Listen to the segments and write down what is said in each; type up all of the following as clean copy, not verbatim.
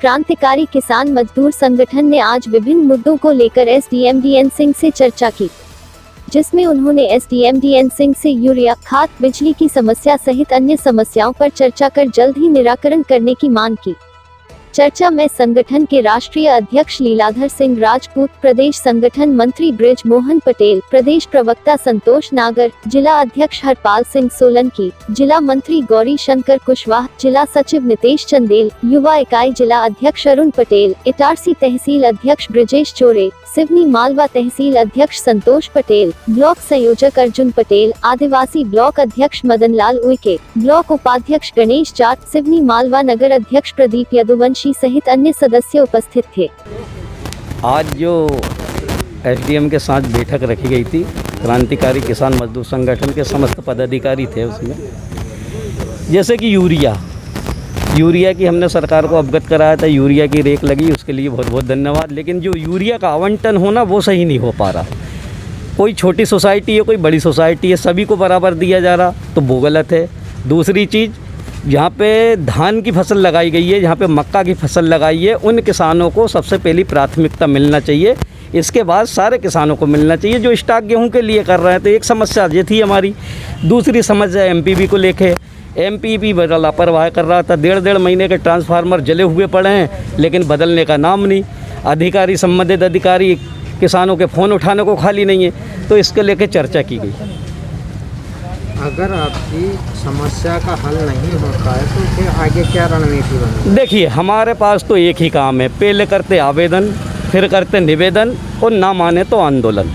क्रांतिकारी किसान मजदूर संगठन ने आज विभिन्न मुद्दों को लेकर एसडीएम डीएन सिंह से चर्चा की, जिसमें उन्होंने एसडीएम डीएन सिंह से यूरिया, खाद, बिजली की समस्या सहित अन्य समस्याओं पर चर्चा कर जल्द ही निराकरण करने की मांग की। चर्चा में संगठन के राष्ट्रीय अध्यक्ष लीलाधर सिंह राजपूत, प्रदेश संगठन मंत्री ब्रिज मोहन पटेल, प्रदेश प्रवक्ता संतोष नागर, जिला अध्यक्ष हरपाल सिंह सोलंकी, जिला मंत्री गौरी शंकर कुशवाहा, जिला सचिव नितेश चंदेल, युवा इकाई जिला अध्यक्ष अरुण पटेल, इटारसी तहसील अध्यक्ष ब्रिजेश चोरे, सिवनी मालवा तहसील अध्यक्ष संतोष पटेल, ब्लॉक संयोजक अर्जुन पटेल, आदिवासी ब्लॉक अध्यक्ष मदन लाल उइके, ब्लॉक उपाध्यक्ष गणेश जाट, सिवनी मालवा नगर अध्यक्ष प्रदीप यदुवंशी सहित अन्य सदस्य उपस्थित थे। आज जो एसडीएम के साथ बैठक रखी गई थी, क्रांतिकारी किसान मजदूर संगठन के समस्त पदाधिकारी थे उसमें। जैसे कि यूरिया की हमने सरकार को अवगत कराया था, यूरिया की रेक लगी, उसके लिए बहुत बहुत धन्यवाद। लेकिन जो यूरिया का आवंटन होना वो सही नहीं हो पा रहा। कोई छोटी सोसाइटी है, कोई बड़ी सोसाइटी है, सभी को बराबर दिया जा रहा, तो वो गलत है। दूसरी चीज़, जहाँ पे धान की फसल लगाई गई है, जहाँ पे मक्का की फसल लगाई है, उन किसानों को सबसे पहली प्राथमिकता मिलना चाहिए। इसके बाद सारे किसानों को मिलना चाहिए जो स्टॉक गेहूं के लिए कर रहे हैं। तो एक समस्या ये थी हमारी। दूसरी समस्या एमपीबी को लेके, एमपीबी बड़ा लापरवाह कर रहा था। डेढ़ महीने के ट्रांसफार्मर जले हुए पड़े हैं, लेकिन बदलने का नाम नहीं। अधिकारी, संबंधित अधिकारी किसानों के फ़ोन उठाने को खाली नहीं है। तो इसके लेके चर्चा की गई। अगर आपकी समस्या का हल नहीं होता है तो फिर आगे क्या रणनीति बनेगी? देखिए, हमारे पास तो एक ही काम है, पहले करते आवेदन, फिर करते निवेदन, और ना माने तो आंदोलन।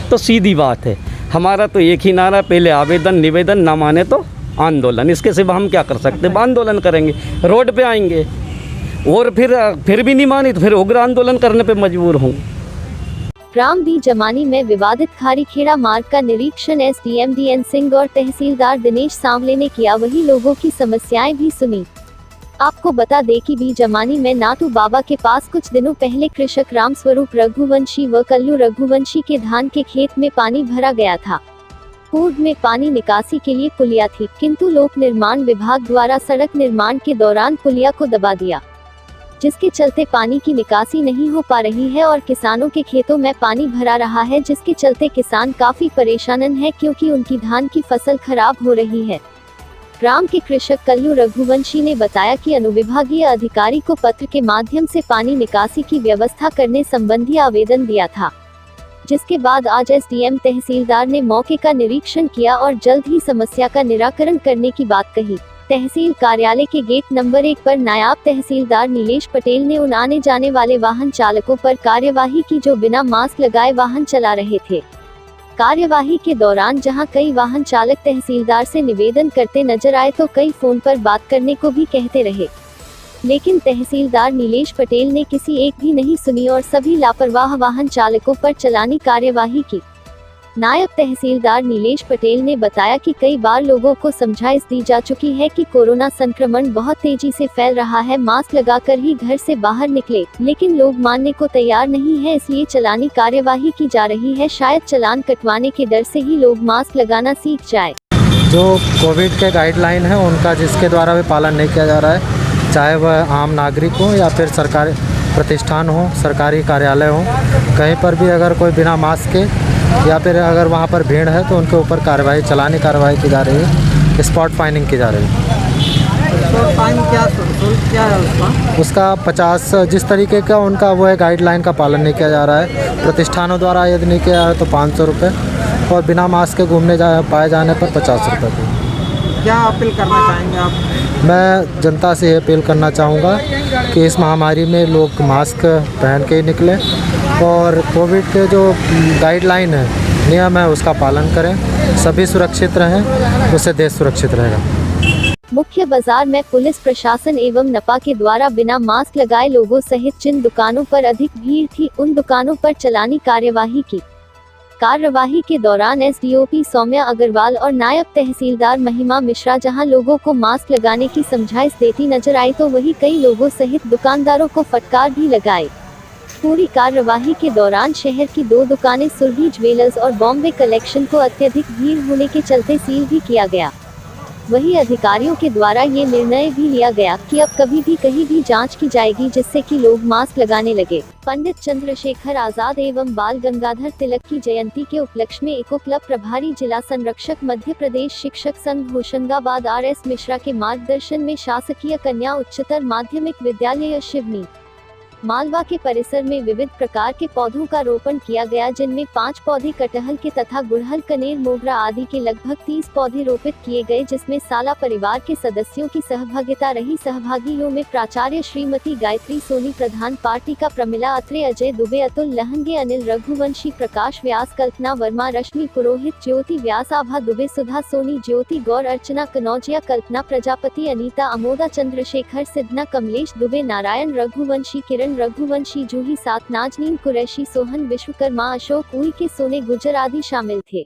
तो सीधी बात है, हमारा तो एक ही नारा, पहले आवेदन, निवेदन, ना माने तो आंदोलन। इसके सिवा हम क्या कर सकते हैं? आंदोलन करेंगे, रोड पे आएंगे, और फिर भी नहीं मानी तो फिर उग्र आंदोलन करने पे मजबूर हूँ। ग्राम बी जमानी में विवादित खारीखेड़ा मार्ग का निरीक्षण एसडीएम डीएन सिंह और तहसीलदार दिनेश सांवले ने किया, वही लोगों की समस्याएं भी सुनी। आपको बता दें कि बी जमानी में नाटू बाबा के पास कुछ दिनों पहले कृषक रामस्वरूप रघुवंशी व कल्लू रघुवंशी के धान के खेत में पानी भरा गया था। पूर्व में पानी निकासी के लिए पुलिया थी, किंतु लोक निर्माण विभाग द्वारा सड़क निर्माण के दौरान पुलिया को दबा दिया, जिसके चलते पानी की निकासी नहीं हो पा रही है और किसानों के खेतों में पानी भरा रहा है, जिसके चलते किसान काफी परेशान हैं क्योंकि उनकी धान की फसल खराब हो रही है। ग्राम के कृषक कल्लू रघुवंशी ने बताया कि अनुविभागीय अधिकारी को पत्र के माध्यम से पानी निकासी की व्यवस्था करने संबंधी आवेदन दिया था, जिसके बाद आज एसडीएम तहसीलदार ने मौके का निरीक्षण किया और जल्द ही समस्या का निराकरण करने की बात कही। तहसील कार्यालय के गेट नंबर 1 पर नायब तहसीलदार नीलेश पटेल ने उन आने जाने वाले वाहन चालकों पर कार्यवाही की जो बिना मास्क लगाए वाहन चला रहे थे। कार्यवाही के दौरान जहां कई वाहन चालक तहसीलदार से निवेदन करते नजर आए तो कई फोन पर बात करने को भी कहते रहे, लेकिन तहसीलदार नीलेश पटेल ने किसी एक भी नहीं सुनी और सभी लापरवाह वाहन चालकों पर चलानी कार्यवाही की। नायब तहसीलदार नीलेश पटेल ने बताया कि कई बार लोगों को समझाइश दी जा चुकी है कि कोरोना संक्रमण बहुत तेजी से फैल रहा है, मास्क लगाकर ही घर से बाहर निकले, लेकिन लोग मानने को तैयार नहीं है, इसलिए चलानी कार्यवाही की जा रही है। शायद चालान कटवाने के डर से ही लोग मास्क लगाना सीख जाए। जो कोविड के गाइडलाइन है उनका जिसके द्वारा भी पालन नहीं किया जा रहा है, चाहे वह आम नागरिक हो या फिर सरकारी प्रतिष्ठान हो, सरकारी कार्यालय हो, कहीं पर भी अगर कोई बिना मास्क के या फिर अगर वहाँ पर भीड़ है तो उनके ऊपर चालानी कार्रवाई की जा रही है, स्पॉट फाइनिंग की जा रही है। तो फाइन क्या है उसका 50, जिस तरीके का उनका वो है गाइडलाइन का पालन नहीं किया जा रहा है। प्रतिष्ठानों द्वारा यदि नहीं किया है तो 500 रुपये, और बिना मास्क के घूमने पाए जाने पर 50 रुपये की। क्या अपील करना चाहेंगे आप? मैं जनता से ये अपील करना चाहूँगा कि इस महामारी में लोग मास्क पहन के ही निकलें और कोविड के जो गाइडलाइन है, नियम है, उसका पालन करें। सभी सुरक्षित रहें, उससे देश सुरक्षित रहेगा। मुख्य बाजार में पुलिस प्रशासन एवं नपा के द्वारा बिना मास्क लगाए लोगों सहित जिन दुकानों पर अधिक भीड़ थी उन दुकानों पर चलानी कार्यवाही की। कार्यवाही के दौरान एसडीओपी सौम्या अग्रवाल और नायब तहसीलदार महिमा मिश्रा जहां लोगों को मास्क लगाने की समझाइश देती नजर आई तो वहीं कई लोगों सहित दुकानदारों को फटकार भी लगाई। पूरी कार्यवाही के दौरान शहर की 2 दुकानें सुरभि ज्वेलर्स और बॉम्बे कलेक्शन को अत्यधिक भीड़ होने के चलते सील भी किया गया। वही अधिकारियों के द्वारा ये निर्णय भी लिया गया कि अब कभी भी कहीं भी जांच की जाएगी, जिससे कि लोग मास्क लगाने लगे। पंडित चंद्रशेखर आजाद एवं बाल गंगाधर तिलक की जयंती के उपलक्ष्य में इको क्लब प्रभारी जिला संरक्षक मध्य प्रदेश शिक्षक संघ होशंगाबाद RS मिश्रा के मार्गदर्शन में शासकीय कन्या उच्चतर माध्यमिक विद्यालय शिवनी मालवा के परिसर में विविध प्रकार के पौधों का रोपण किया गया, जिनमें 5 पौधे कटहल के तथा गुड़हल, कनेर, मोगरा आदि के लगभग 30 पौधे रोपित किए गए, जिसमें साला परिवार के सदस्यों की सहभागिता रही। सहभागियों में प्राचार्य श्रीमती गायत्री सोनी, प्रधान पार्टी का प्रमिला अत्रे, अजय दुबे, अतुल लहंगे, अनिल रघुवंशी, प्रकाश व्यास, कल्पना वर्मा, रश्मि पुरोहित, ज्योति व्यास, आभा दुबे, सुधा सोनी, ज्योति गौर, अर्चना कनौजिया, कल्पना प्रजापति, अनीता अमोदा, चंद्रशेखर सिद्धना, कमलेश दुबे, नारायण रघुवंशी, किरण रघुवंशी, जूही सात, नाजनीन कुरैशी, सोहन विश्वकर्मा, अशोक उइके, सोने गुजर आदि शामिल थे।